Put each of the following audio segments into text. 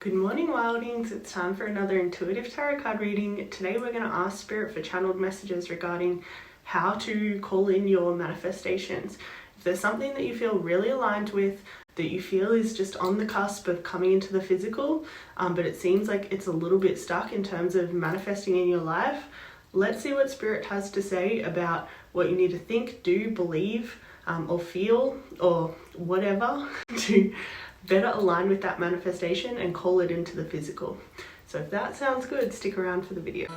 Good morning, Wildings. It's time for another intuitive tarot card reading. Today we're going to ask Spirit for channeled messages regarding how to call in your manifestations. If there's something that you feel really aligned with, that you feel is just on the cusp of coming into the physical, but it seems like it's a little bit stuck in terms of manifesting in your life, let's see what Spirit has to say about what you need to think, do, believe, or feel, or whatever to better align with that manifestation and call it into the physical. So if that sounds good, stick around for the video.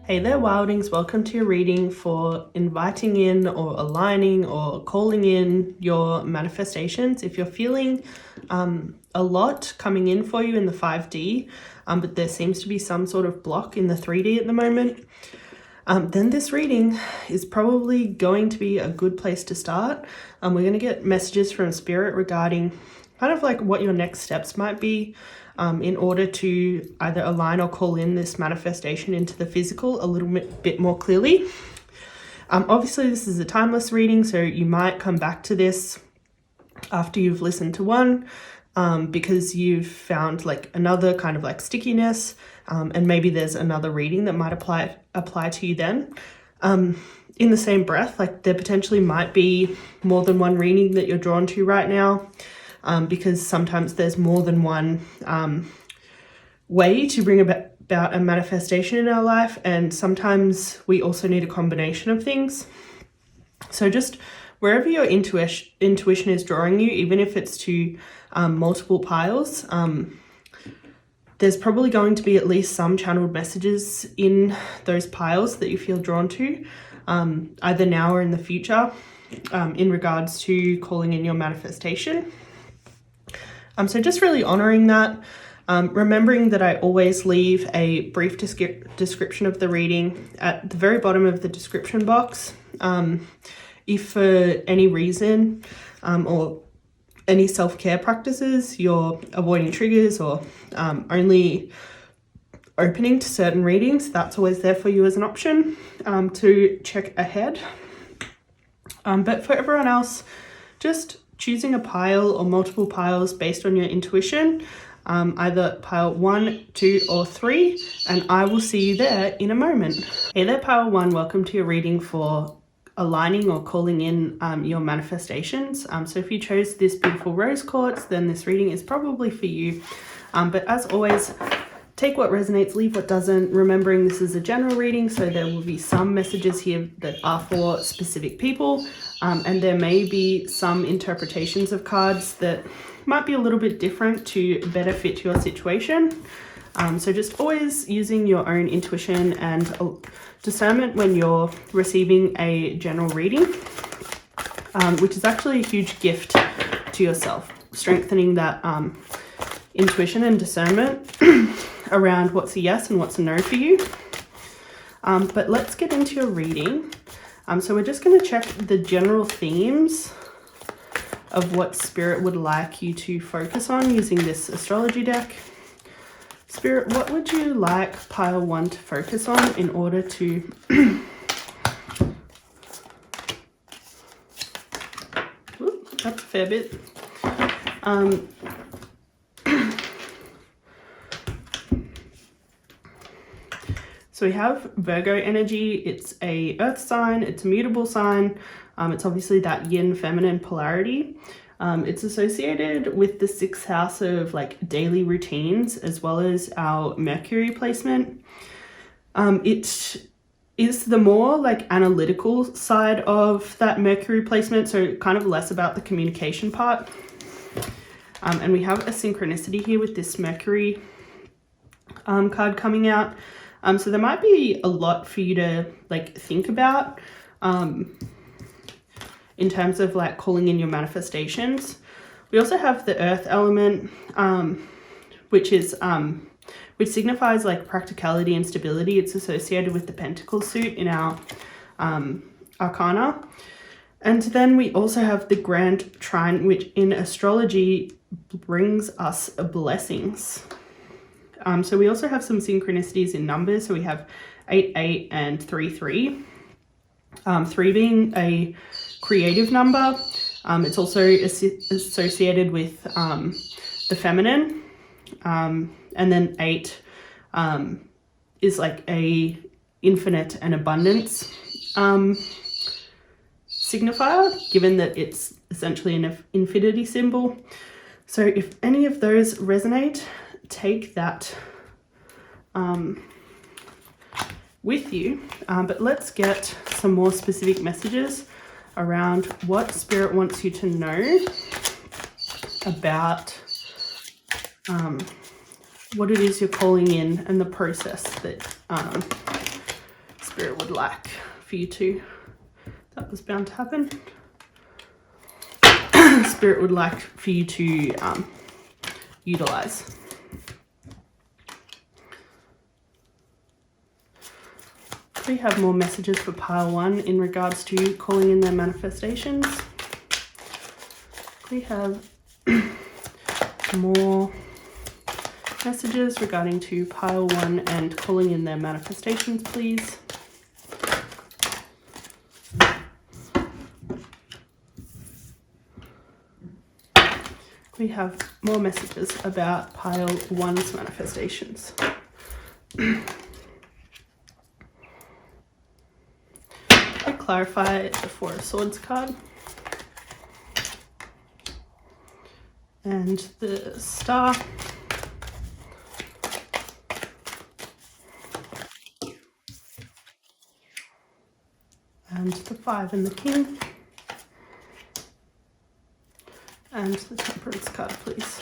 Hey there, Wildings. Welcome to your reading for inviting in or aligning or calling in your manifestations. If you're feeling a lot coming in for you in the 5D, but there seems to be some sort of block in the 3D at the moment, then this reading is probably going to be a good place to start. We're going to get messages from Spirit regarding kind of like what your next steps might be in order to either align or call in this manifestation into the physical a little bit more clearly. Obviously, this is a timeless reading, so you might come back to this after you've listened to one, because you've found like another kind of like stickiness, and maybe there's another reading that might apply to you then. In the same breath, like there potentially might be more than one reading that you're drawn to right now, because sometimes there's more than one way to bring about a manifestation in our life, and sometimes we also need a combination of things. So just wherever your intuition is drawing you, even if it's to multiple piles, there's probably going to be at least some channeled messages in those piles that you feel drawn to, either now or in the future, in regards to calling in your manifestation. So just really honoring that, remembering that I always leave a brief description of the reading at the very bottom of the description box. If for any reason or any self-care practices you're avoiding triggers or only opening to certain readings, that's always there for you as an option to check ahead. But for everyone else, just choosing a pile or multiple piles based on your intuition, either pile 1, 2, or 3, and I will see you there in a moment. Hey there, pile 1, welcome to your reading for aligning or calling in your manifestations. So if you chose this beautiful rose quartz, then this reading is probably for you. But as always, take what resonates, leave what doesn't, remembering this is a general reading, so there will be some messages here that are for specific people, and there may be some interpretations of cards that might be a little bit different to better fit your situation. So just always using your own intuition and discernment when you're receiving a general reading, which is actually a huge gift to yourself, strengthening that intuition and discernment around what's a yes and what's a no for you. But let's get into your reading. So we're just going to check the general themes of what Spirit would like you to focus on using this astrology deck. Spirit, what would you like pile 1 to focus on in order to that's a fair bit. So we have Virgo energy. It's a earth sign, it's a mutable sign. It's obviously that yin feminine polarity. It's associated with the 6th house of like daily routines, as well as our Mercury placement. It is the more like analytical side of that Mercury placement, so kind of less about the communication part. And we have a synchronicity here with this Mercury card coming out. So there might be a lot for you to like think about in terms of like calling in your manifestations. We also have the earth element, which signifies like practicality and stability. It's associated with the pentacle suit in our arcana. And then we also have the grand trine, which in astrology brings us blessings. So we also have some synchronicities in numbers. So we have 8, 8, and 3, 3. 3 being a creative number. It's also associated with the feminine. And then 8 is like a infinite and abundance signifier, given that it's essentially an infinity symbol. So if any of those resonate, take that with you. But let's get some more specific messages around what Spirit wants you to know about what it is you're calling in and the process that Spirit would like for you to, that was bound to happen. Spirit would like for you to utilize. We have more messages for pile 1 in regards to calling in their manifestations. We have more messages regarding to pile 1 and calling in their manifestations, please. We have more messages about pile 1's manifestations. I clarify the 4 of Swords card and the Star. And the 5 and the King. And the Temperance card, please.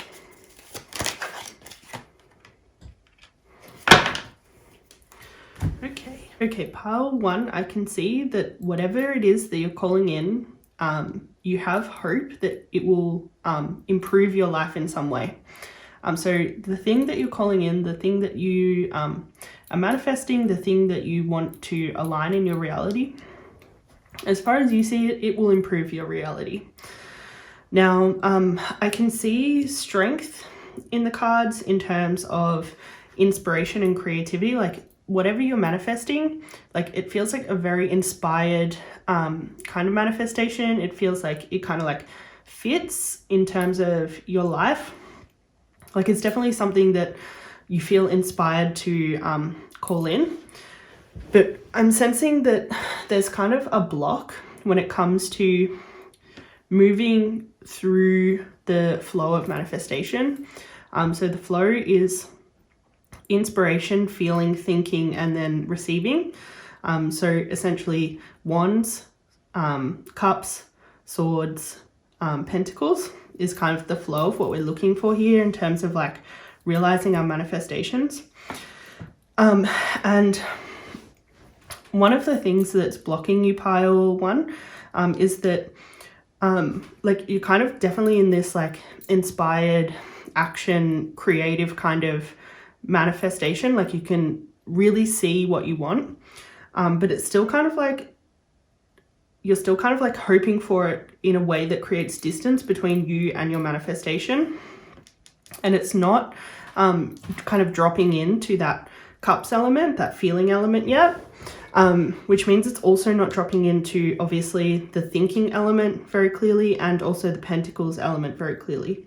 Okay, pile 1, I can see that whatever it is that you're calling in, you have hope that it will improve your life in some way. So the thing that you're calling in, the thing that you are manifesting, the thing that you want to align in your reality, as far as you see it, it will improve your reality. Now, I can see strength in the cards in terms of inspiration and creativity. Like whatever you're manifesting, like it feels like a very inspired kind of manifestation. It feels like it kind of like fits in terms of your life. Like it's definitely something that you feel inspired to call in. But I'm sensing that there's kind of a block when it comes to moving through the flow of manifestation. So the flow is inspiration, feeling, thinking, and then receiving. So essentially wands, cups, swords, pentacles is kind of the flow of what we're looking for here in terms of like realizing our manifestations. And one of the things that's blocking you, pile 1, is that like you're kind of definitely in this like inspired action, creative kind of manifestation. Like you can really see what you want, but it's still kind of like you're still kind of like hoping for it in a way that creates distance between you and your manifestation, and it's not kind of dropping into that cups element, that feeling element yet. Which means it's also not dropping into obviously the thinking element very clearly, and also the pentacles element very clearly.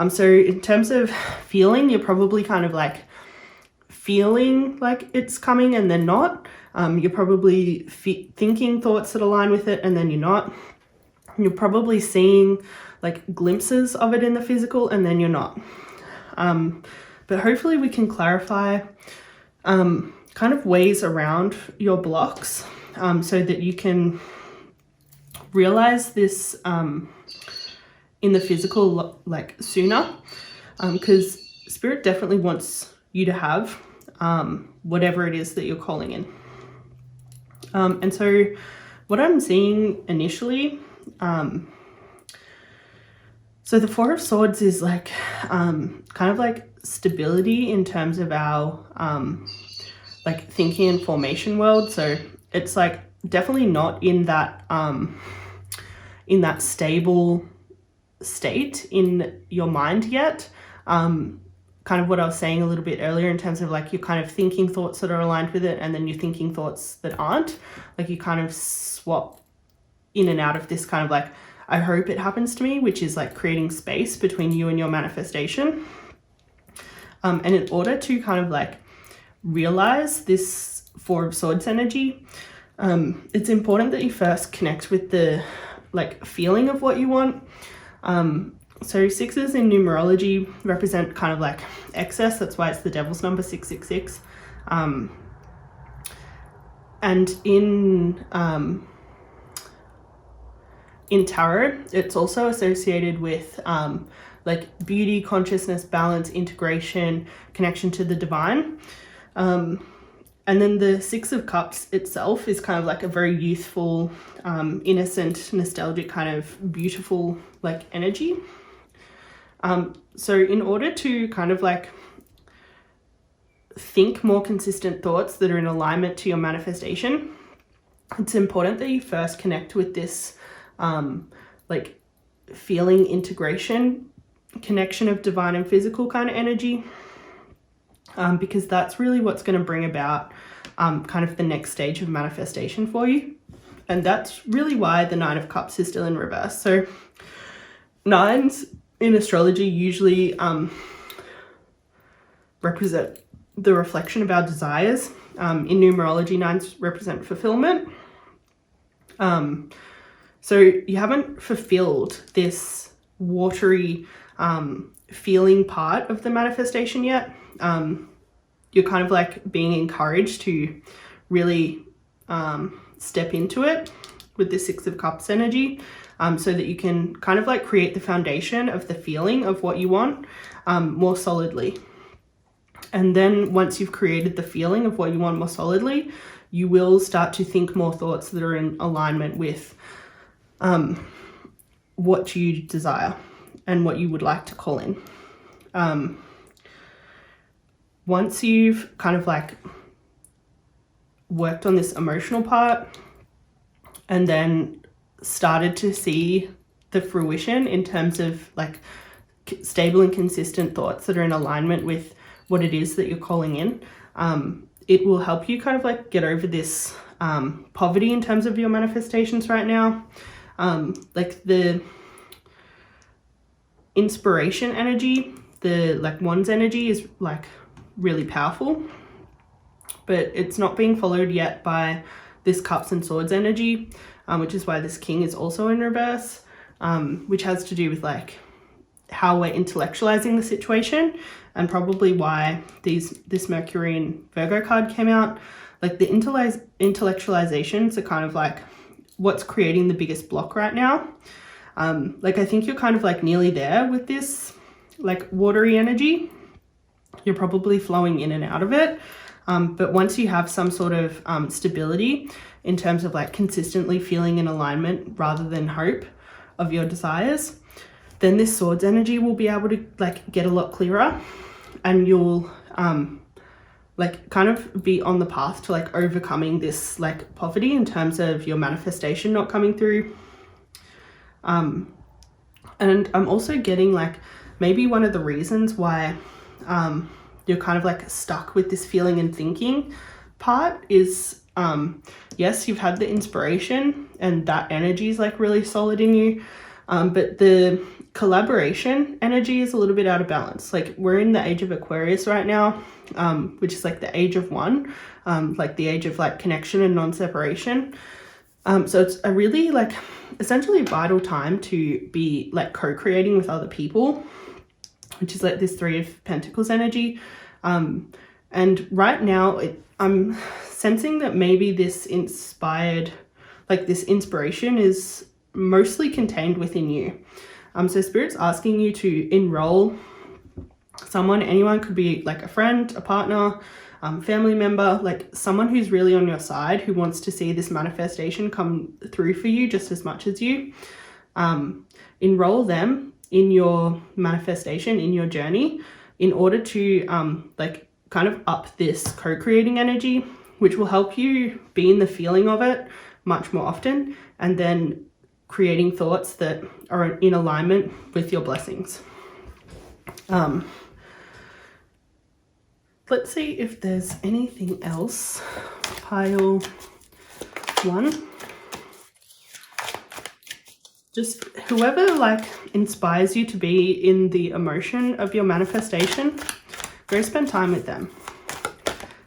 So in terms of feeling, you're probably kind of like feeling like it's coming and then not. You're probably thinking thoughts that align with it and then you're not. You're probably seeing like glimpses of it in the physical and then you're not. But hopefully we can clarify kind of ways around your blocks so that you can realize this in the physical like sooner, because Spirit definitely wants you to have whatever it is that you're calling in. And so what I'm seeing initially, so the 4 of Swords is like kind of like stability in terms of our like thinking and formation world. So it's like definitely not in that stable state in your mind yet, kind of what I was saying a little bit earlier in terms of like you're kind of thinking thoughts that are aligned with it, and then you're thinking thoughts that aren't. Like you kind of swap in and out of this kind of like, I hope it happens to me, which is like creating space between you and your manifestation. And in order to kind of like realize this Four of Swords energy, it's important that you first connect with the like feeling of what you want. So sixes in numerology represent kind of like excess. That's why it's the devil's number, 666. And in tarot, it's also associated with like beauty, consciousness, balance, integration, connection to the divine. And then the Six of Cups itself is kind of like a very youthful, innocent, nostalgic, kind of beautiful like energy. So in order to kind of like think more consistent thoughts that are in alignment to your manifestation, it's important that you first connect with this like feeling integration, connection of divine and physical kind of energy, because that's really what's going to bring about kind of the next stage of manifestation for you. And that's really why the Nine of Cups is still in reverse. So nines in astrology usually represent the reflection of our desires. In numerology, nines represent fulfillment. So you haven't fulfilled this watery feeling part of the manifestation yet. You're kind of like being encouraged to really step into it with the Six of Cups energy, so that you can kind of like create the foundation of the feeling of what you want more solidly. And then once you've created the feeling of what you want more solidly, you will start to think more thoughts that are in alignment with what you desire and what you would like to call in. Once you've kind of like worked on this emotional part and then started to see the fruition in terms of like stable and consistent thoughts that are in alignment with what it is that you're calling in, it will help you kind of like get over this poverty in terms of your manifestations right now. Like the inspiration energy, the like wands energy is like really powerful, but it's not being followed yet by this Cups and Swords energy, which is why this King is also in reverse, which has to do with like how we're intellectualizing the situation, and probably why this Mercury and Virgo card came out. Like the intellectualizations are kind of like what's creating the biggest block right now. Like I think you're kind of like nearly there with this like watery energy. You're probably flowing in and out of it. But once you have some sort of stability in terms of like consistently feeling in alignment rather than hope of your desires, then this Swords energy will be able to like get a lot clearer, and you'll like kind of be on the path to like overcoming this like poverty in terms of your manifestation not coming through. And I'm also getting like maybe one of the reasons why you're kind of like stuck with this feeling and thinking part is yes, you've had the inspiration and that energy is like really solid in you, but the collaboration energy is a little bit out of balance. Like we're in the age of Aquarius right now, which is like the age of one, like the age of like connection and non-separation. So it's a really like essentially vital time to be like co-creating with other people, which is like this Three of Pentacles energy. And right now I'm sensing that maybe this inspiration is mostly contained within you. So Spirit's asking you to enroll someone. Anyone, could be like a friend, a partner, family member, like someone who's really on your side, who wants to see this manifestation come through for you just as much as you. Enroll them in your manifestation, in your journey, in order to like kind of up this co-creating energy, which will help you be in the feeling of it much more often, and then creating thoughts that are in alignment with your blessings. let's see if there's anything else. Pile 1. Just whoever like inspires you to be in the emotion of your manifestation, go spend time with them.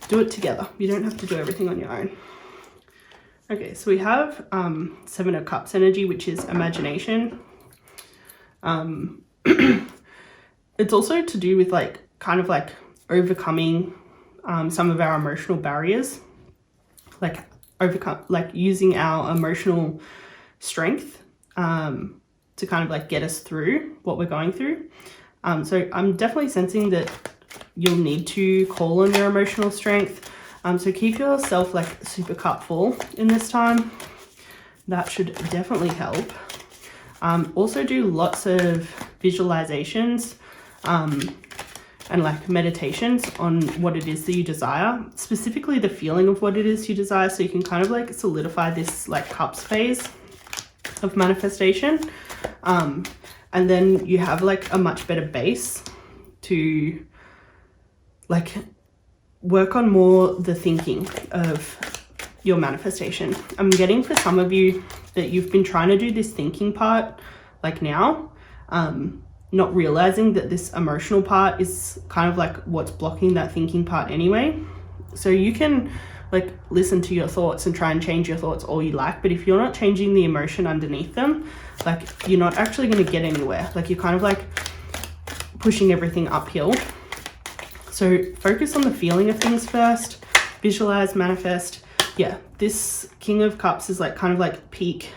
Do it together. You don't have to do everything on your own. Okay, so we have 7 of Cups energy, which is imagination. It's also to do with like kind of like overcoming some of our emotional barriers, like using our emotional strength to kind of like get us through what we're going through. So I'm definitely sensing that you'll need to call on your emotional strength. So keep yourself like super cup full in this time. That should definitely help. Also do lots of visualizations and like meditations on what it is that you desire, specifically the feeling of what it is you desire, so you can kind of like solidify this like cups phase of manifestation. And then you have like a much better base to like work on more the thinking of your manifestation. I'm getting for some of you that you've been trying to do this thinking part like now, not realizing that this emotional part is kind of like what's blocking that thinking part anyway. So you can like listen to your thoughts and try and change your thoughts all you like, but if you're not changing the emotion underneath them, like you're not actually going to get anywhere. Like you're kind of like pushing everything uphill. So focus on the feeling of things first, visualize, manifest. Yeah, this King of Cups is like kind of like peak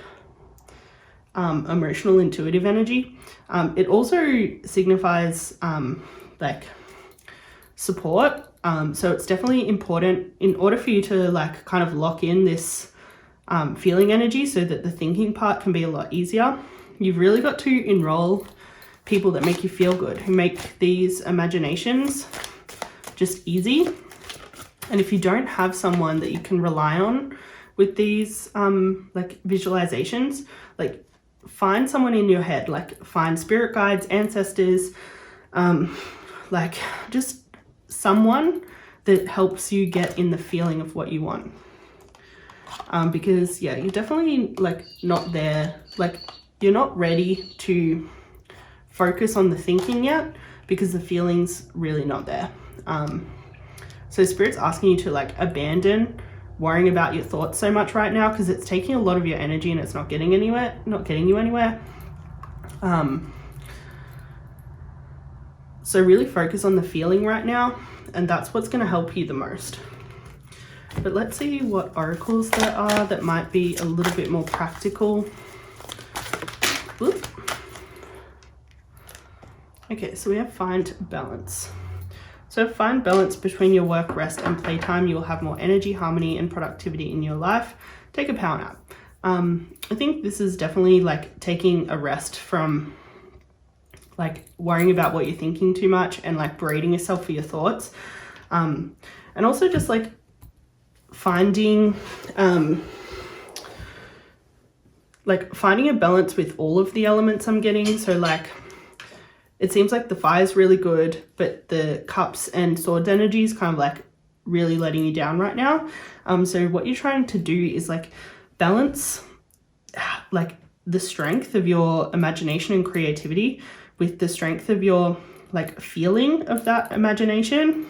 emotional intuitive energy. It also signifies like support. So it's definitely important in order for you to like kind of lock in this feeling energy so that the thinking part can be a lot easier. You've really got to enroll people that make you feel good, who make these imaginations just easy. And if you don't have someone that you can rely on with these like visualizations, like find someone in your head, like find spirit guides, ancestors, like just someone that helps you get in the feeling of what you want. Because yeah, you're definitely like not there, like you're not ready to focus on the thinking yet because the feeling's really not there. So Spirit's asking you to like abandon worrying about your thoughts so much right now because it's taking a lot of your energy and it's not getting you anywhere. So really focus on the feeling right now, and that's what's going to help you the most. But let's see what oracles there are that might be a little bit more practical. Whoop. Okay, so we have find balance. So find balance between your work, rest, and playtime. You will have more energy, harmony, and productivity in your life. Take a power nap. I think this is definitely like taking a rest from like worrying about what you're thinking too much and like berating yourself for your thoughts. And also just like finding a balance with all of the elements I'm getting. So like it seems like the fire is really good, but the cups and swords energy is kind of like really letting you down right now. So what you're trying to do is like balance like the strength of your imagination and creativity with the strength of your like feeling of that imagination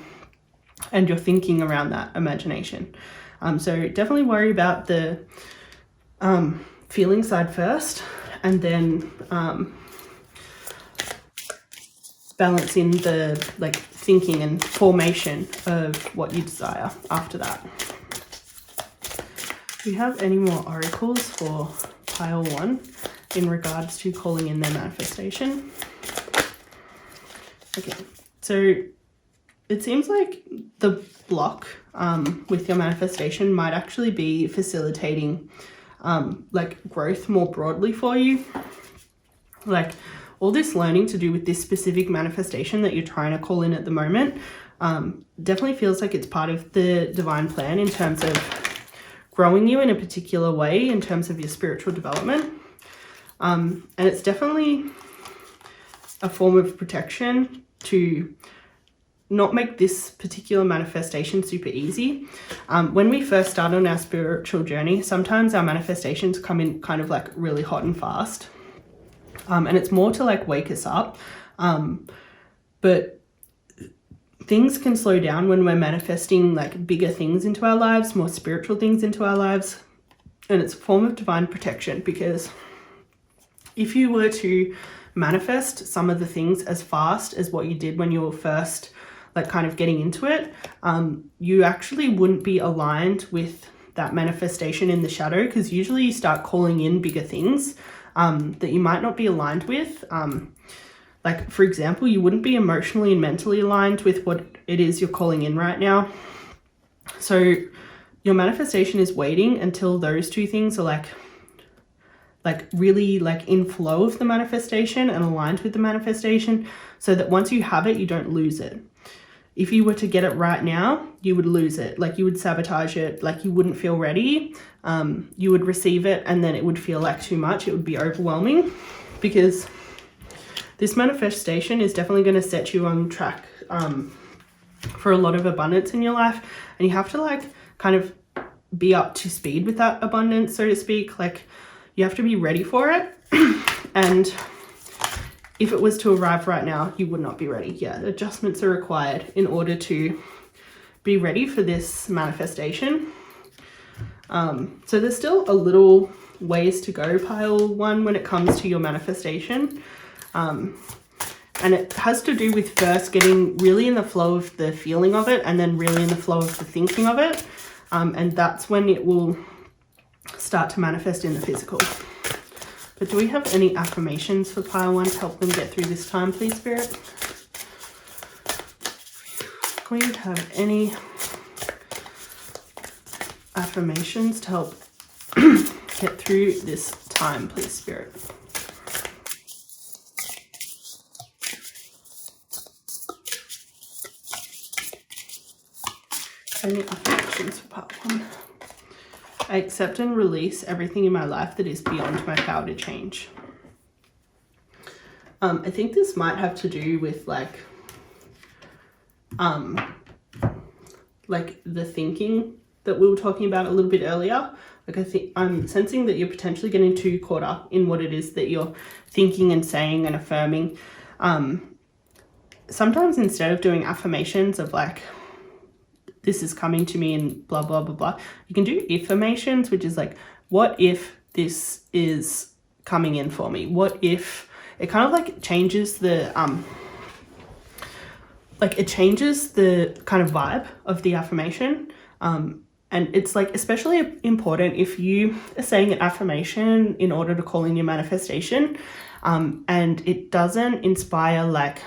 and your thinking around that imagination. So definitely worry about the feeling side first, and then balance in the like thinking and formation of what you desire after that. Do you have any more oracles for pile 1 in regards to calling in their manifestation? Okay, so it seems like the block with your manifestation might actually be facilitating like growth more broadly for you. Like all this learning to do with this specific manifestation that you're trying to call in at the moment definitely feels like it's part of the divine plan in terms of growing you in a particular way in terms of your spiritual development. And it's definitely a form of protection to not make this particular manifestation super easy. When we first start on our spiritual journey, sometimes our manifestations come in kind of like really hot and fast. And it's more to like wake us up. But things can slow down when we're manifesting like bigger things into our lives, more spiritual things into our lives. And it's a form of divine protection, because if you were to manifest some of the things as fast as what you did when you were first like kind of getting into it, you actually wouldn't be aligned with that manifestation in the shadow, because usually you start calling in bigger things that you might not be aligned with. Like, for example, you wouldn't be emotionally and mentally aligned with what it is you're calling in right now. So your manifestation is waiting until those two things are like really like in flow of the manifestation and aligned with the manifestation, so that once you have it, you don't lose it. If you were to get it right now, you would lose it. Like, you would sabotage it. Like, you wouldn't feel ready. You would receive it and then it would feel like too much. It would be overwhelming, because this manifestation is definitely going to set you on track for a lot of abundance in your life. And you have to like kind of be up to speed with that abundance, so to speak. Like, you have to be ready for it. And if it was to arrive right now, you would not be ready. Yeah, adjustments are required in order to be ready for this manifestation. So there's still a little ways to go, pile one, when it comes to your manifestation. And it has to do with first getting really in the flow of the feeling of it, and then really in the flow of the thinking of it. And that's when it will start to manifest in the physical. But do we have any affirmations for pile one to help them get through this time, please, Spirit? Do we have any affirmations to help get through this time, please, Spirit? Any affirmations for pile one? I accept and release everything in my life that is beyond my power to change. I think this might have to do with like the thinking that we were talking about a little bit earlier. Like, I think I'm sensing that you're potentially getting too caught up in what it is that you're thinking and saying and affirming. Sometimes instead of doing affirmations of like, this is coming to me and blah, blah, blah, blah, you can do affirmations, which is like, what if this is coming in for me? What if it kind of like changes the, it changes the kind of vibe of the affirmation. And it's like especially important if you are saying an affirmation in order to call in your manifestation, and it doesn't inspire like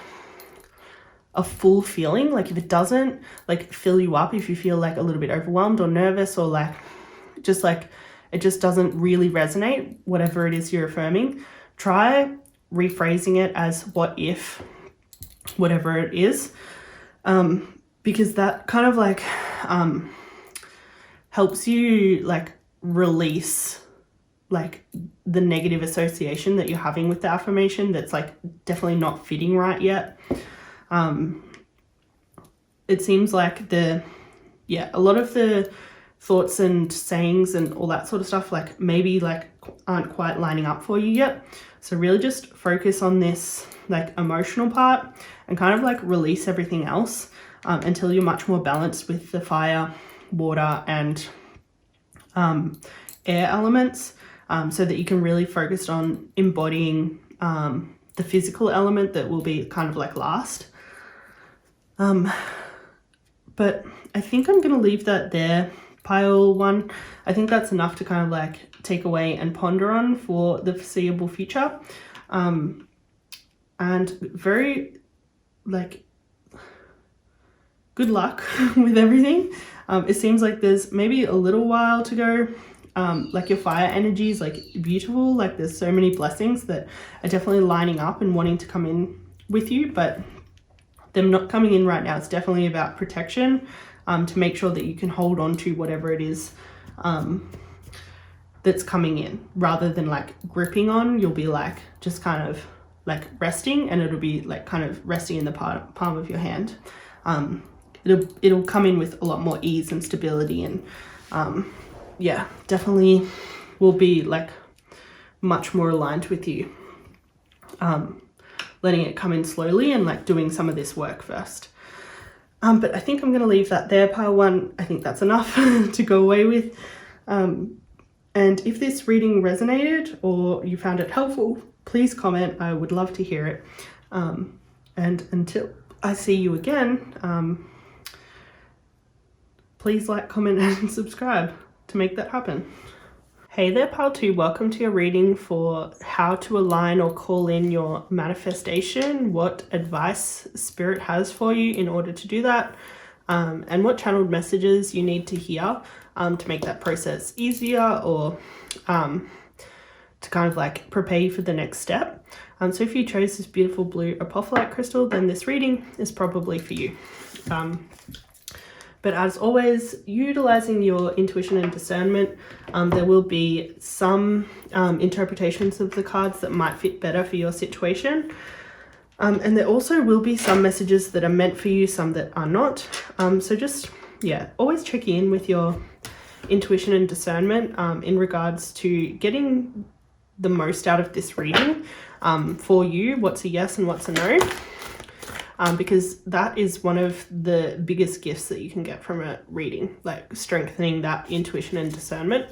a full feeling. Like, if it doesn't like fill you up, if you feel like a little bit overwhelmed or nervous, or like it just doesn't really resonate, whatever it is you're affirming, try rephrasing it as what if, whatever it is, because that kind of like helps you like release like the negative association that you're having with the affirmation that's like definitely not fitting right yet. It seems like a lot of the thoughts and sayings and all that sort of stuff like maybe like aren't quite lining up for you yet. So really just focus on this like emotional part and kind of like release everything else until you're much more balanced with the fire, water and air elements, so that you can really focus on embodying the physical element that will be kind of like last. But I think I'm going to leave that there, pile one. I think that's enough to kind of like take away and ponder on for the foreseeable future. And very like good luck with everything. It seems like there's maybe a little while to go. Like, your fire energy is like beautiful. Like, there's so many blessings that are definitely lining up and wanting to come in with you, but them not coming in right now. It's definitely about protection, to make sure that you can hold on to whatever it is that's coming in, rather than like gripping on. You'll be like just kind of like resting, and it'll be like kind of resting in the palm of your hand. it'll come in with a lot more ease and stability, and yeah, definitely will be like much more aligned with you. Letting it come in slowly and like doing some of this work first. But I think I'm going to leave that there, pile one. I think that's enough to go away with. And if this reading resonated or you found it helpful, please comment. I would love to hear it. And until I see you again, please like, comment, and subscribe to make that happen. Hey there, pile 2. Welcome to your reading for how to align or call in your manifestation, what advice Spirit has for you in order to do that, and what channeled messages you need to hear to make that process easier, or to kind of like prepare you for the next step. So if you chose this beautiful blue apophyllite crystal, then this reading is probably for you. But as always, utilizing your intuition and discernment, there will be some interpretations of the cards that might fit better for your situation. And there also will be some messages that are meant for you, some that are not. So just, yeah, always check in with your intuition and discernment in regards to getting the most out of this reading for you, what's a yes and what's a no. Because that is one of the biggest gifts that you can get from a reading, like strengthening that intuition and discernment.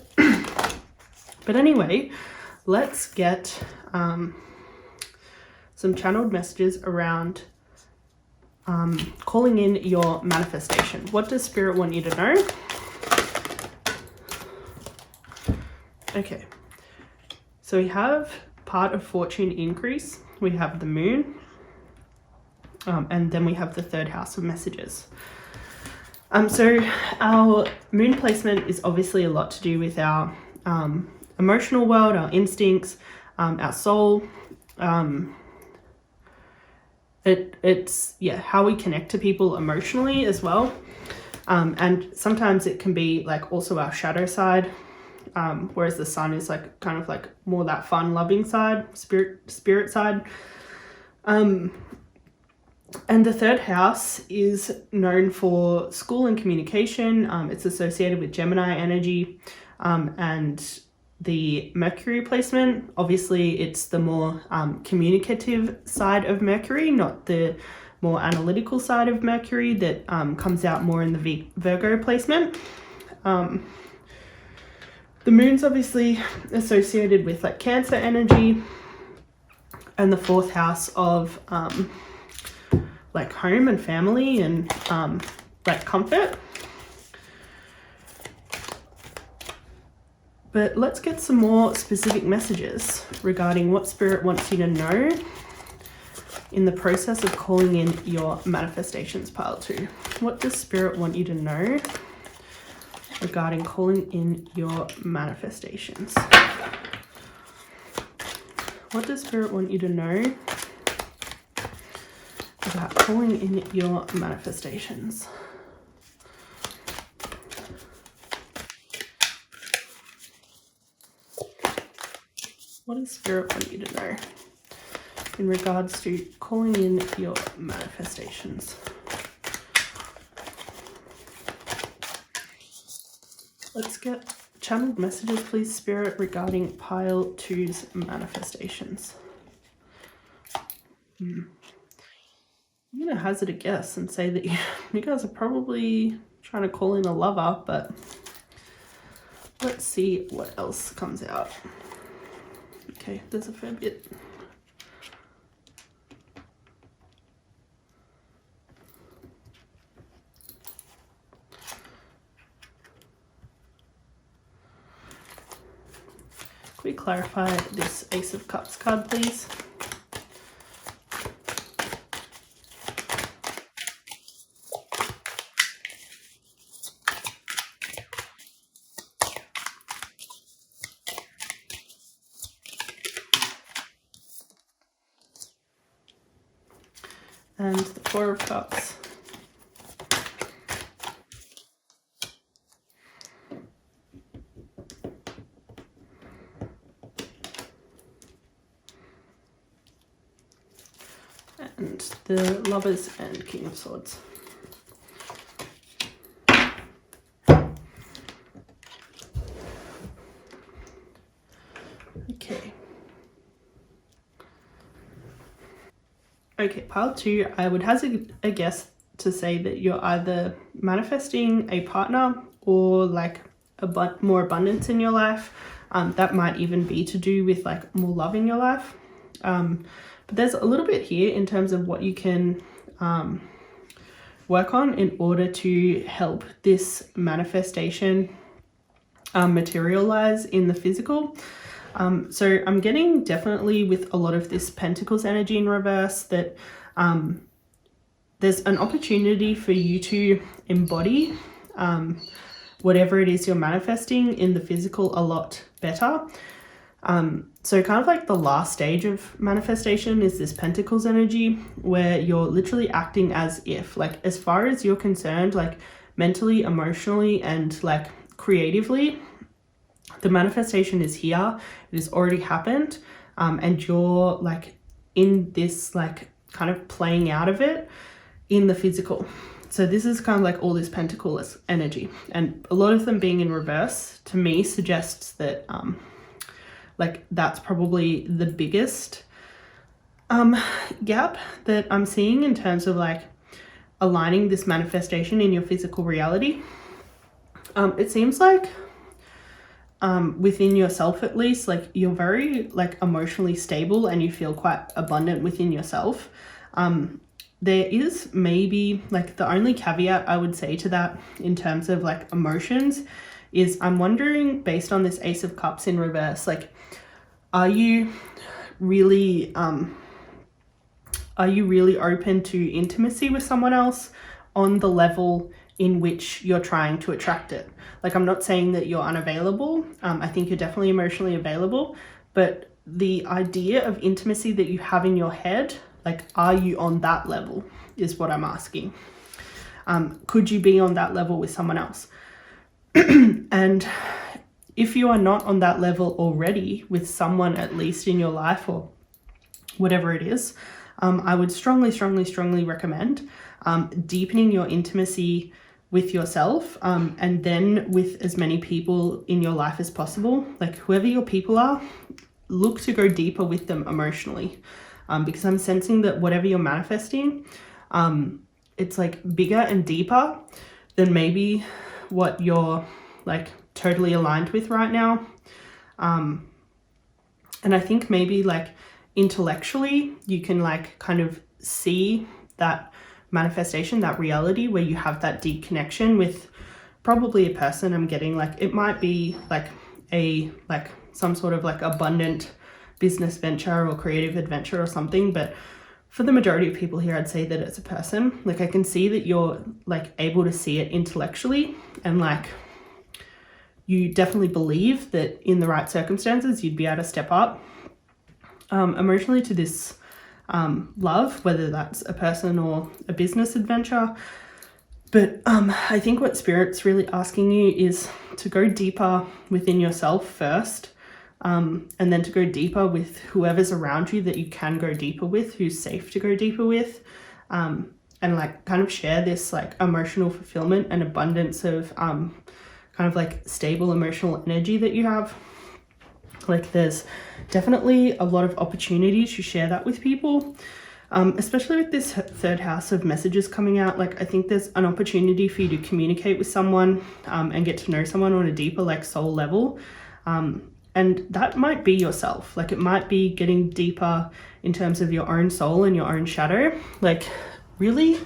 But anyway, let's get some channeled messages around calling in your manifestation. What does Spirit want you to know? Okay, so we have part of fortune increase, we have the moon, and then we have the third house of messages. So our moon placement is obviously a lot to do with our emotional world, our instincts, our soul. It's how we connect to people emotionally as well. And sometimes it can be like also our shadow side, whereas the sun is like kind of like more that fun, loving side, spirit side. And the third house is known for school and communication. It's associated with Gemini energy, and the Mercury placement. Obviously, it's the more communicative side of Mercury, not the more analytical side of Mercury that comes out more in the Virgo placement. The moon's obviously associated with like Cancer energy, and the fourth house of like home and family and like comfort. But let's get some more specific messages regarding what Spirit wants you to know in the process of calling in your manifestations, pile 2. What does Spirit want you to know regarding calling in your manifestations? What does Spirit want you to know about calling in your manifestations? What does Spirit want you to know in regards to calling in your manifestations? Let's get channeled messages, please, Spirit, regarding pile 2's manifestations. I'm going to hazard a guess and say that you guys are probably trying to call in a lover, but let's see what else comes out. Okay, there's a fair bit. Can we clarify this Ace of Cups card, please? And the Four of Cups. And the Lovers and King of Swords. Okay, pile 2, I would hazard a guess to say that you're either manifesting a partner or like more abundance in your life. That might even be to do with like more love in your life. But there's a little bit here in terms of what you can work on in order to help this manifestation materialize in the physical. So I'm getting definitely with a lot of this Pentacles energy in reverse that there's an opportunity for you to embody whatever it is you're manifesting in the physical a lot better. So kind of like the last stage of manifestation is this Pentacles energy where you're literally acting as if, like, as far as you're concerned, like mentally, emotionally, and like creatively, the manifestation is here. It has already happened. And you're like in this like kind of playing out of it in the physical. So this is kind of like all this Pentacles energy, and a lot of them being in reverse to me suggests that like that's probably the biggest gap that I'm seeing in terms of like aligning this manifestation in your physical reality. It seems like within yourself, at least, like you're very like emotionally stable and you feel quite abundant within yourself. There is maybe like the only caveat I would say to that in terms of like emotions is I'm wondering, based on this Ace of Cups in reverse, like are you really open to intimacy with someone else on the level in which you're trying to attract it? Like, I'm not saying that you're unavailable. I think you're definitely emotionally available, but the idea of intimacy that you have in your head, like, are you on that level is what I'm asking. Could you be on that level with someone else? And if you are not on that level already with someone, at least in your life or whatever it is, I would strongly recommend deepening your intimacy with yourself, and then with as many people in your life as possible. Like whoever your people are, look to go deeper with them emotionally, because I'm sensing that whatever you're manifesting, it's like bigger and deeper than maybe what you're like totally aligned with right now. And I think maybe like intellectually you can like kind of see that manifestation, that reality where you have that deep connection with probably a person. I'm getting like it might be like some sort of like abundant business venture or creative adventure or something, but for the majority of people here, I'd say that it's a person. Like I can see that you're like able to see it intellectually, and like you definitely believe that in the right circumstances you'd be able to step up emotionally to this love, whether that's a person or a business adventure. But I think what Spirit's really asking you is to go deeper within yourself first, and then to go deeper with whoever's around you that you can go deeper with, who's safe to go deeper with, and like kind of share this like emotional fulfillment and abundance of kind of like stable emotional energy that you have. Like there's definitely a lot of opportunity to share that with people, especially with this third house of messages coming out. Like I think there's an opportunity for you to communicate with someone and get to know someone on a deeper like soul level, and that might be yourself. Like it might be getting deeper in terms of your own soul and your own shadow. Like really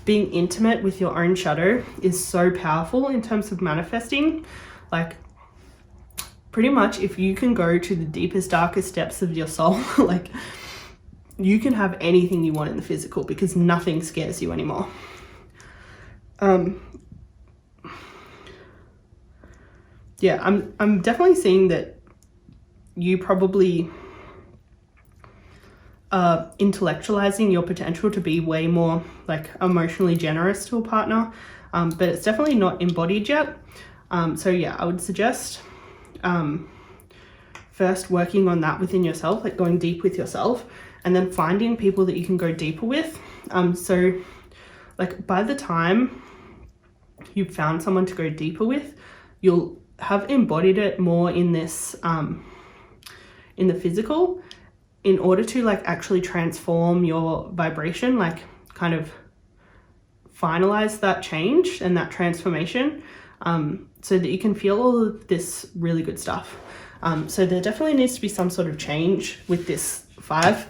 being intimate with your own shadow is so powerful in terms of manifesting. Like pretty much if you can go to the deepest, darkest depths of your soul, like you can have anything you want in the physical because nothing scares you anymore. Yeah, I'm definitely seeing that you probably intellectualizing your potential to be way more like emotionally generous to a partner, but it's definitely not embodied yet. So yeah, I would suggest first working on that within yourself, like going deep with yourself, and then finding people that you can go deeper with. So like by the time you've found someone to go deeper with, you'll have embodied it more in this in the physical, in order to like actually transform your vibration, like kind of finalize that change and that transformation, so that you can feel all of this really good stuff. So there definitely needs to be some sort of change with this 5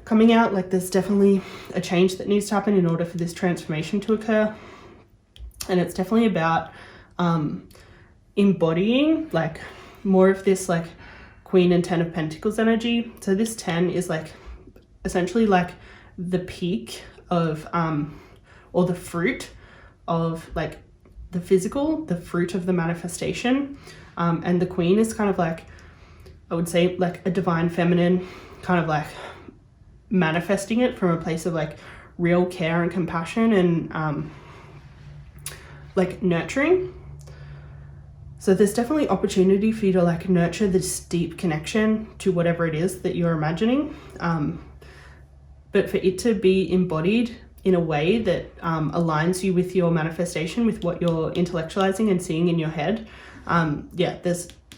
coming out. Like there's definitely a change that needs to happen in order for this transformation to occur. And it's definitely about embodying like more of this like Queen and 10 of Pentacles energy. So this 10 is like essentially like the peak of or the fruit of like the physical, the fruit of the manifestation. And the Queen is kind of like, I would say like a divine feminine, kind of like manifesting it from a place of like real care and compassion and like nurturing. So there's definitely opportunity for you to like nurture this deep connection to whatever it is that you're imagining. But for it to be embodied in a way that aligns you with your manifestation, with what you're intellectualizing and seeing in your head, yeah,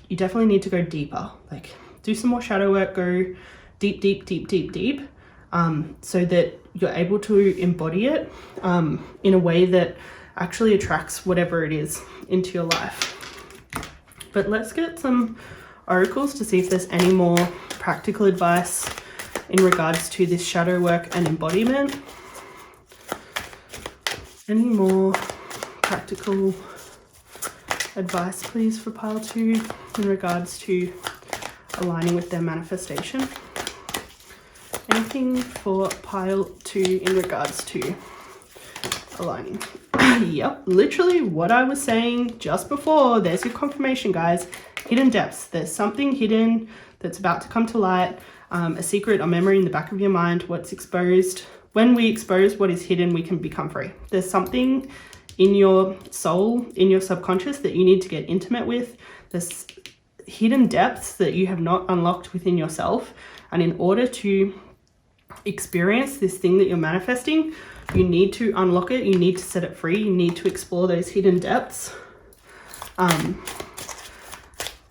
you definitely need to go deeper, like do some more shadow work, go deep, so that you're able to embody it in a way that actually attracts whatever it is into your life. But let's get some oracles to see if there's any more practical advice in regards to this shadow work and embodiment. Any more practical advice, please, for pile 2 in regards to aligning with their manifestation? Anything for pile 2 in regards to aligning? Yep, literally what I was saying just before. There's your confirmation, guys. Hidden depths. There's something hidden that's about to come to light, a secret or memory in the back of your mind, what's exposed. When we expose what is hidden, we can become free. There's something in your soul, in your subconscious, that you need to get intimate with. There's hidden depths that you have not unlocked within yourself. And in order to experience this thing that you're manifesting, you need to unlock it, you need to set it free, you need to explore those hidden depths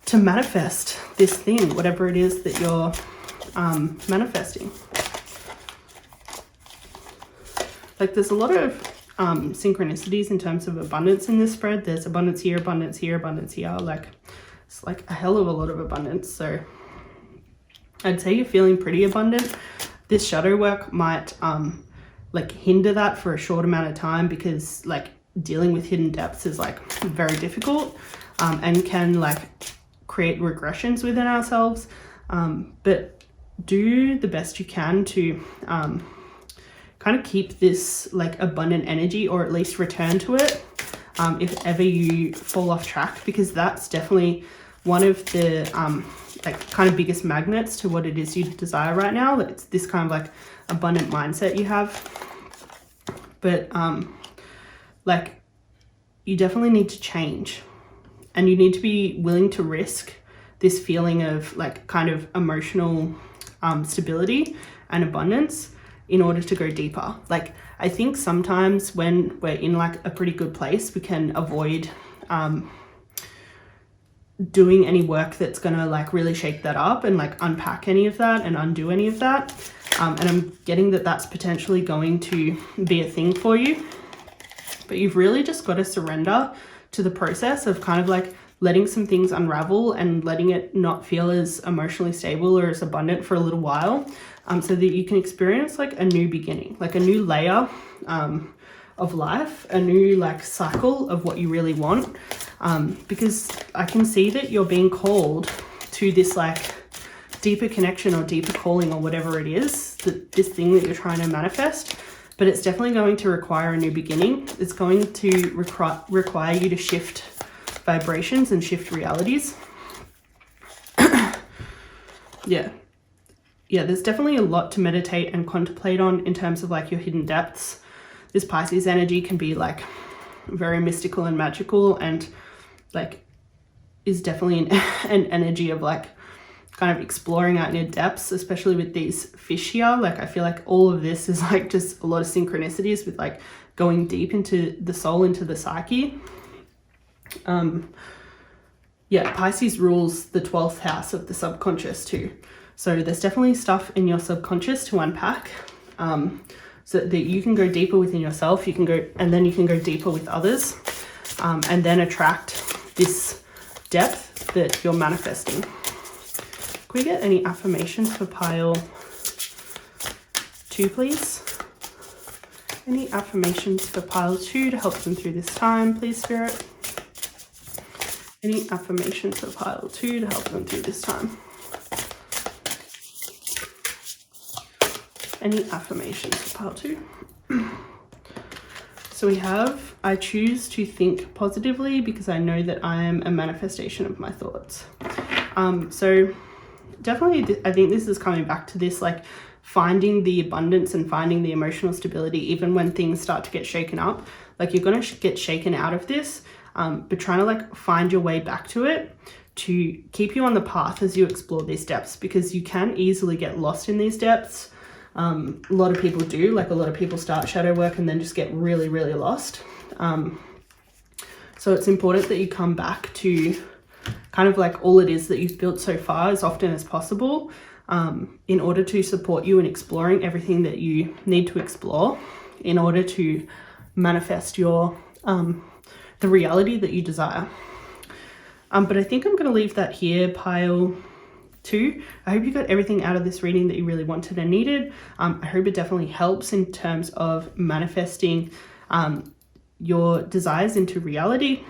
to manifest this thing, whatever it is that you're manifesting. Like there's a lot of synchronicities in terms of abundance in this spread. There's abundance here, abundance here, abundance here. Like it's like a hell of a lot of abundance. So I'd say you're feeling pretty abundant. This shadow work might like hinder that for a short amount of time, because like dealing with hidden depths is like very difficult and can like create regressions within ourselves. But do the best you can to kind of keep this like abundant energy, or at least return to it if ever you fall off track, because that's definitely one of the like kind of biggest magnets to what it is you desire right now. It's this kind of like abundant mindset you have. But like you definitely need to change, and you need to be willing to risk this feeling of like kind of emotional stability and abundance in order to go deeper. Like I think sometimes when we're in like a pretty good place, we can avoid doing any work that's gonna like really shake that up and like unpack any of that and undo any of that. And I'm getting that that's potentially going to be a thing for you, but you've really just got to surrender to the process of kind of like letting some things unravel and letting it not feel as emotionally stable or as abundant for a little while, so that you can experience like a new beginning, like a new layer of life, a new like cycle of what you really want. Because I can see that you're being called to this like deeper connection or deeper calling or whatever it is, this thing that you're trying to manifest. But it's definitely going to require a new beginning. It's going to require you to shift vibrations and shift realities. Yeah, there's definitely a lot to meditate and contemplate on in terms of like your hidden depths. This Pisces energy can be like very mystical and magical, and like is definitely an energy of like kind of exploring out in your depths, especially with these fish here. Like I feel like all of this is like just a lot of synchronicities with like going deep into the soul, into the psyche. Yeah, Pisces rules the 12th house of the subconscious too. So there's definitely stuff in your subconscious to unpack, so that you can go deeper within yourself. You can go, and then you can go deeper with others, and then attract this depth that you're manifesting. Can we get any affirmations for pile 2, please? Any affirmations for pile 2 to help them through this time, please, Spirit? Any affirmations for pile 2 to help them through this time? Any affirmations for pile 2? So we have, I choose to think positively because I know that I am a manifestation of my thoughts. So definitely, I think this is coming back to this, like finding the abundance and finding the emotional stability, even when things start to get shaken up. Like you're going to get shaken out of this, but trying to like find your way back to it to keep you on the path as you explore these depths, because you can easily get lost in these depths. A lot of people do, like a lot of people start shadow work and then just get really, really lost. So it's important that you come back to kind of like all it is that you've built so far as often as possible, in order to support you in exploring everything that you need to explore in order to manifest your the reality that you desire. But I think I'm going to leave that here, pile 2. I hope you got everything out of this reading that you really wanted and needed. I hope it definitely helps in terms of manifesting your desires into reality.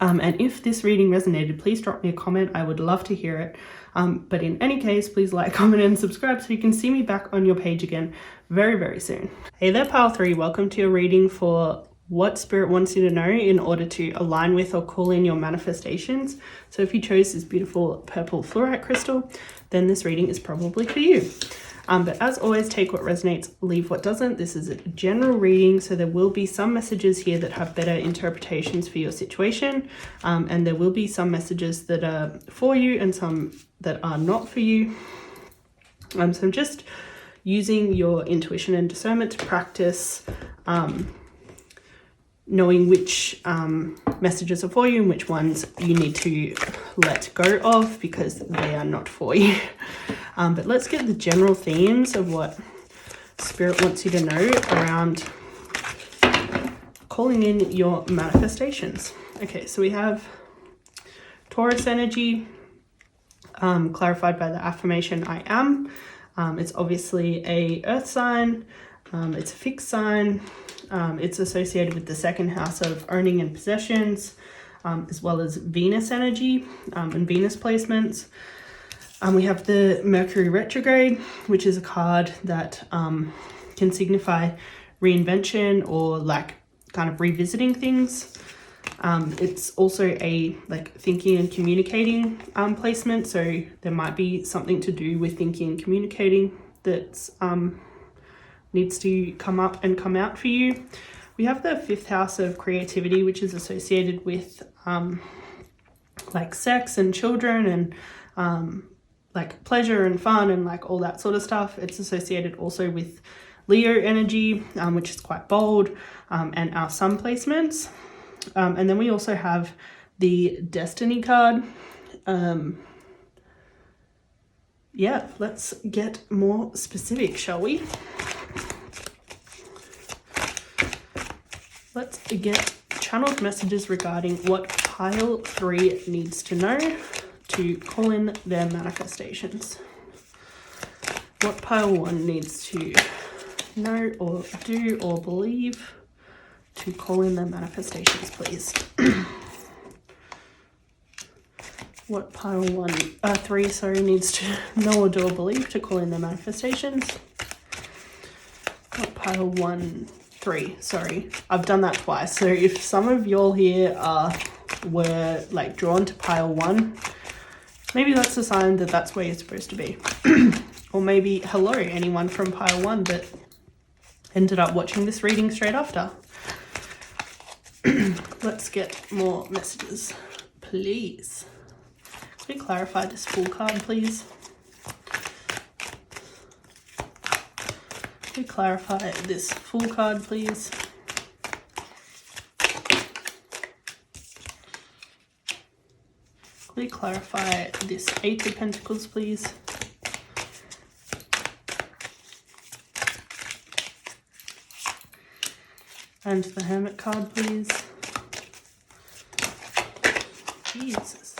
And if this reading resonated, please drop me a comment. I would love to hear it. But in any case, please like, comment, and subscribe so you can see me back on your page again very, very soon. Hey there, pile 3. Welcome to your reading for what Spirit wants you to know in order to align with or call in your manifestations. So if you chose this beautiful purple fluorite crystal, then this reading is probably for you. But as always, take what resonates, leave what doesn't. This is a general reading, so there will be some messages here that have better interpretations for your situation, and there will be some messages that are for you and some that are not for you. So I'm just using your intuition and discernment to practice knowing which messages are for you and which ones you need to let go of because they are not for you. But let's get the general themes of what Spirit wants you to know around calling in your manifestations. Okay, so we have Taurus energy, clarified by the affirmation I am. It's obviously a earth sign. It's a fixed sign. It's associated with the second house of owning and possessions, as well as Venus energy and Venus placements. We have the Mercury retrograde, which is a card that can signify reinvention or like kind of revisiting things. It's also a like thinking and communicating placement, so there might be something to do with thinking and communicating that's needs to come up and come out for you. We have the 5th house of creativity, which is associated with like sex and children and like pleasure and fun and like all that sort of stuff. It's associated also with Leo energy, which is quite bold, and our sun placements. And then we also have the Destiny card. Yeah, let's get more specific, shall we? Let's get channeled messages regarding what pile 3 needs to know to call in their manifestations. What pile 1 needs to know or do or believe to call in their manifestations, please. What pile 3 needs to know or do or believe to call in their manifestations. What pile 3, sorry, I've done that twice. So if some of y'all here were like drawn to pile 1, maybe that's a sign that that's where you're supposed to be. Or maybe hello, anyone from pile 1 that ended up watching this reading straight after. Let's get more messages, please. Can we clarify this Fool card, please? Can we clarify this Fool card, please? Can we clarify this 8 of Pentacles, please? And the Hermit card, please. Jesus.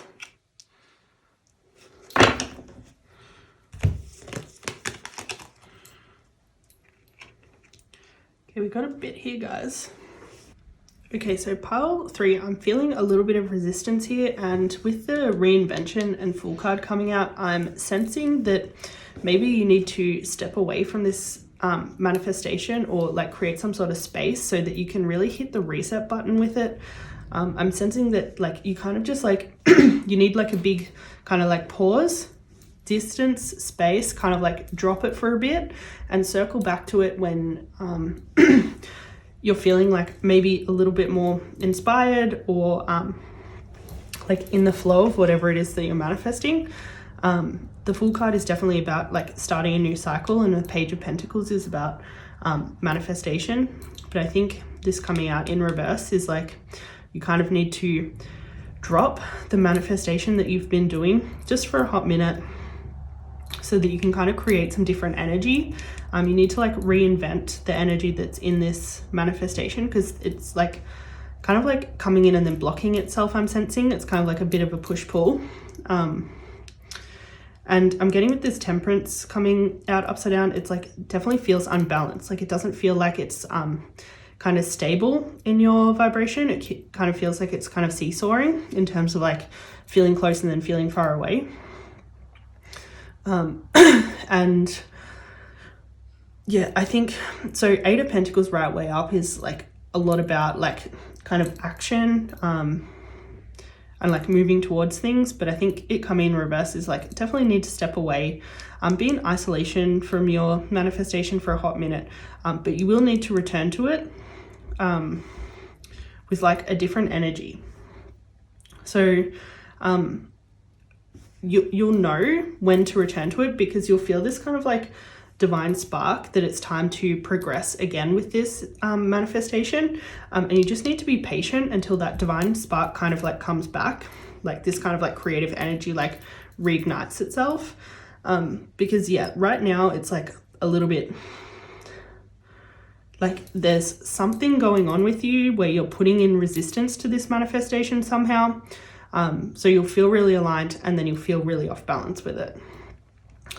Okay, we got a bit here, guys. Okay, so pile 3, I'm feeling a little bit of resistance here, and with the reinvention and Fool card coming out, I'm sensing that maybe you need to step away from this manifestation, or like create some sort of space so that you can really hit the reset button with it. I'm sensing that like you kind of just like you need like a big kind of like pause, distance, space, kind of like drop it for a bit and circle back to it when you're feeling like maybe a little bit more inspired, or like in the flow of whatever it is that you're manifesting. The Fool card is definitely about like starting a new cycle, and the Page of Pentacles is about manifestation. But I think this coming out in reverse is like you kind of need to drop the manifestation that you've been doing just for a hot minute so that you can kind of create some different energy. You need to like reinvent the energy that's in this manifestation, because it's like kind of like coming in and then blocking itself. I'm sensing it's kind of like a bit of a push-pull. And I'm getting with this Temperance coming out upside down, it's like definitely feels unbalanced. Like it doesn't feel like it's kind of stable in your vibration. It kind of feels like it's kind of seesawing in terms of like feeling close and then feeling far away. And yeah, I think so. 8 of Pentacles right way up is like a lot about like kind of action and like moving towards things. But I think it coming in reverse is like definitely need to step away, be in isolation from your manifestation for a hot minute, but you will need to return to it with like a different energy. So you'll know when to return to it, because you'll feel this kind of like divine spark that it's time to progress again with this manifestation, and you just need to be patient until that divine spark kind of like comes back, like this kind of like creative energy like reignites itself, because yeah, right now it's like a little bit like there's something going on with you where you're putting in resistance to this manifestation somehow. So you'll feel really aligned and then you'll feel really off balance with it.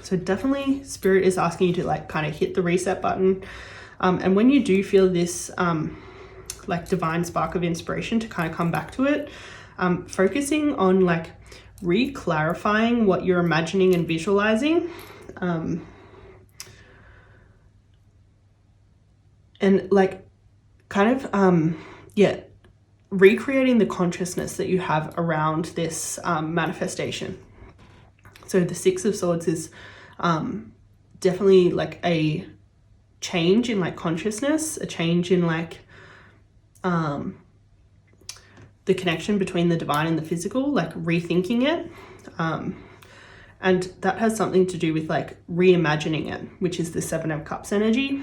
So definitely Spirit is asking you to like kind of hit the reset button. And when you do feel this like divine spark of inspiration to kind of come back to it, focusing on like re-clarifying what you're imagining and visualizing. And like kind of, yeah, recreating the consciousness that you have around this manifestation. So the 6 of Swords is definitely like a change in like consciousness, a change in like the connection between the divine and the physical, like rethinking it. And that has something to do with like reimagining it, which is the 7 of Cups energy.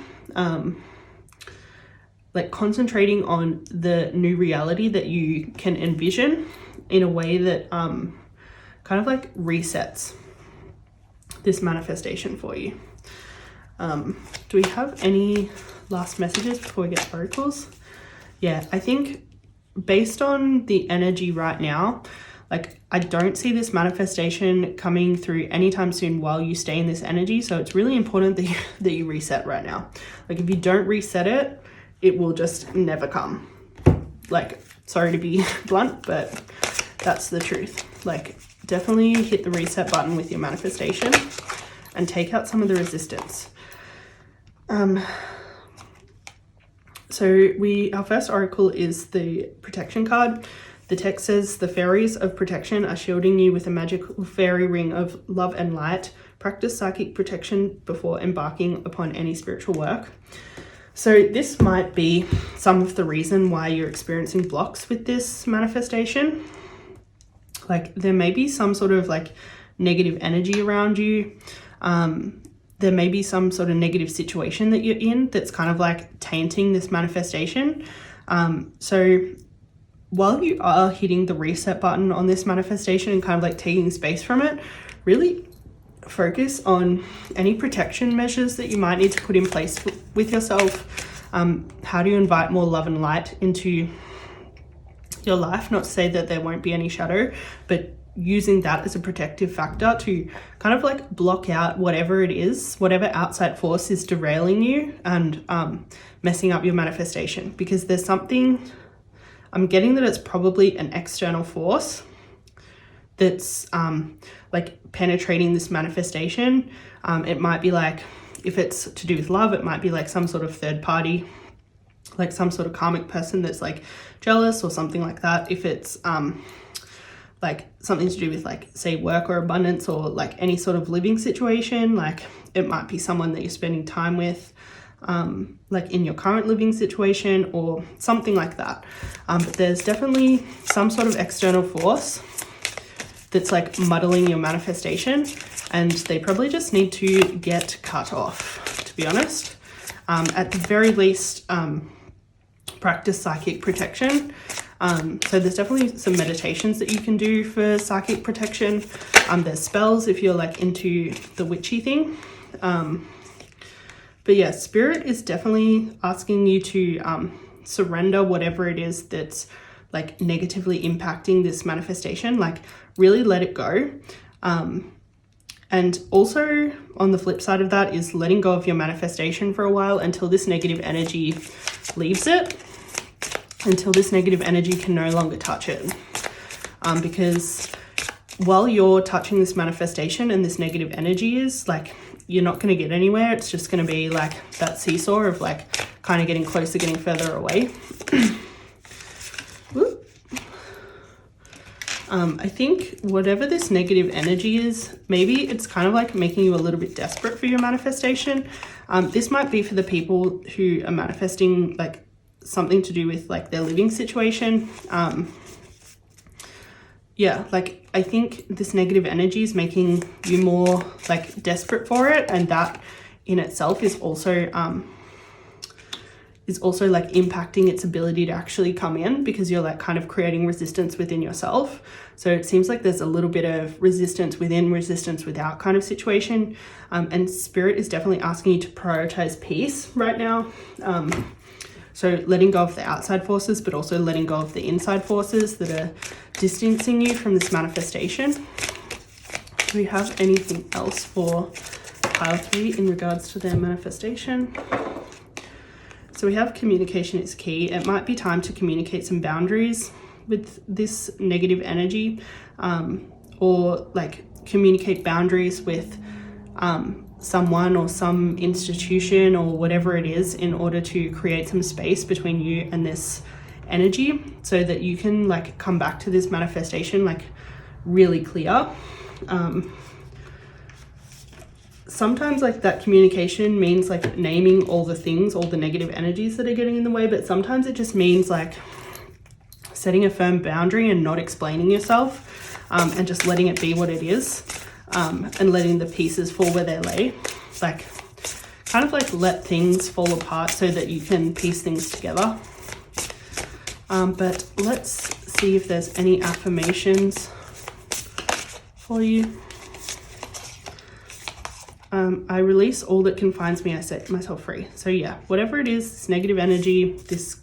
Like concentrating on the new reality that you can envision in a way that kind of like resets this manifestation for you. Do we have any last messages before we get to oracles? Yeah, I think based on the energy right now, like I don't see this manifestation coming through anytime soon while you stay in this energy. So it's really important that you reset right now. Like if you don't reset it, it will just never come. Like, sorry to be blunt, but that's the truth. Like, definitely hit the reset button with your manifestation and take out some of the resistance. So our first oracle is the protection card. The text says, the fairies of protection are shielding you with a magical fairy ring of love and light. Practice psychic protection before embarking upon any spiritual work. So this might be some of the reason why you're experiencing blocks with this manifestation. Like there may be some sort of like negative energy around you. There may be some sort of negative situation that you're in that's kind of like tainting this manifestation. So while you are hitting the reset button on this manifestation and kind of like taking space from it, really focus on any protection measures that you might need to put in place with yourself, How do you invite more love and light into your life? Not to say that there won't be any shadow, but using that as a protective factor to kind of like block out whatever it is, whatever outside force is derailing you and messing up your manifestation. Because there's something, I'm getting that it's probably an external force that's like penetrating this manifestation. It might be like, if it's to do with love, it might be like some sort of third party, like some sort of karmic person that's like jealous or something like that. If it's like something to do with like, say, work or abundance, or like any sort of living situation, like it might be someone that you're spending time with, like in your current living situation or something like that. But there's definitely some sort of external force that's like muddling your manifestation, and they probably just need to get cut off, to be honest. At the very least, practice psychic protection. So there's definitely some meditations that you can do for psychic protection. There's spells if you're like into the witchy thing. But yeah, spirit is definitely asking you to surrender whatever it is that's like negatively impacting this manifestation. Like really let it go. And also on the flip side of that is letting go of your manifestation for a while until this negative energy leaves it, until this negative energy can no longer touch it. Because while you're touching this manifestation and this negative energy is like, you're not going to get anywhere. It's just going to be like that seesaw of like kind of getting closer, getting further away. I think whatever this negative energy is, maybe it's kind of like making you a little bit desperate for your manifestation. This might be for the people who are manifesting like something to do with like their living situation. Yeah, like I think this negative energy is making you more like desperate for it, and that in itself is also like impacting its ability to actually come in, because you're like kind of creating resistance within yourself. So it seems like there's a little bit of resistance within, resistance without kind of situation. And spirit is definitely asking you to prioritize peace right now. So letting go of the outside forces, but also letting go of the inside forces that are distancing you from this manifestation. Do we have anything else for pile 3 in regards to their manifestation? So we have communication is key. It might be time to communicate some boundaries with this negative energy, or like communicate boundaries with someone or some institution or whatever it is, in order to create some space between you and this energy, so that you can like come back to this manifestation like really clear. Sometimes like that communication means like naming all the things, all the negative energies that are getting in the way, but sometimes it just means like setting a firm boundary and not explaining yourself, and just letting it be what it is, and letting the pieces fall where they lay. Like kind of like let things fall apart so that you can piece things together. But let's see if there's any affirmations for you. I release all that confines me, I set myself free. So yeah, whatever it is, this negative energy, this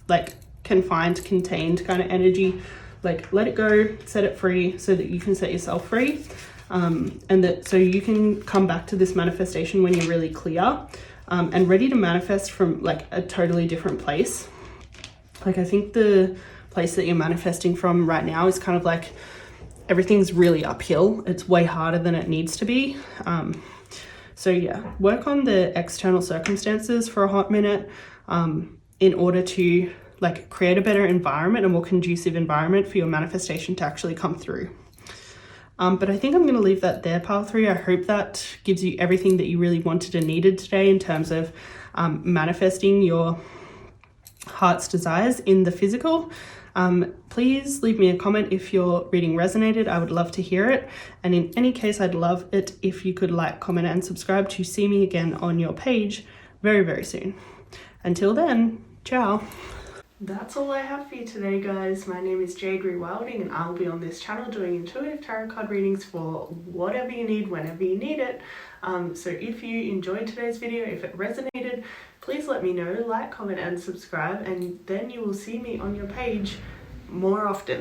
like confined, contained kind of energy, like let it go, set it free so that you can set yourself free. And that so you can come back to this manifestation when you're really clear, and ready to manifest from like a totally different place. Like I think the place that you're manifesting from right now is kind of like everything's really uphill. It's way harder than it needs to be. So yeah, work on the external circumstances for a hot minute, in order to like create a better environment, a more conducive environment for your manifestation to actually come through. But I think I'm going to leave that there, pile 3. I hope that gives you everything that you really wanted and needed today in terms of manifesting your heart's desires in the physical. Please leave me a comment if your reading resonated. I would love to hear it. And in any case, I'd love it if you could like, comment, and subscribe to see me again on your page very, very soon. Until then, ciao. That's all I have for you today, guys. My name is Jade Rewilding, and I'll be on this channel doing intuitive tarot card readings for whatever you need, whenever you need it. So if you enjoyed today's video, if it resonated, please let me know, like, comment, and subscribe, and then you will see me on your page more often.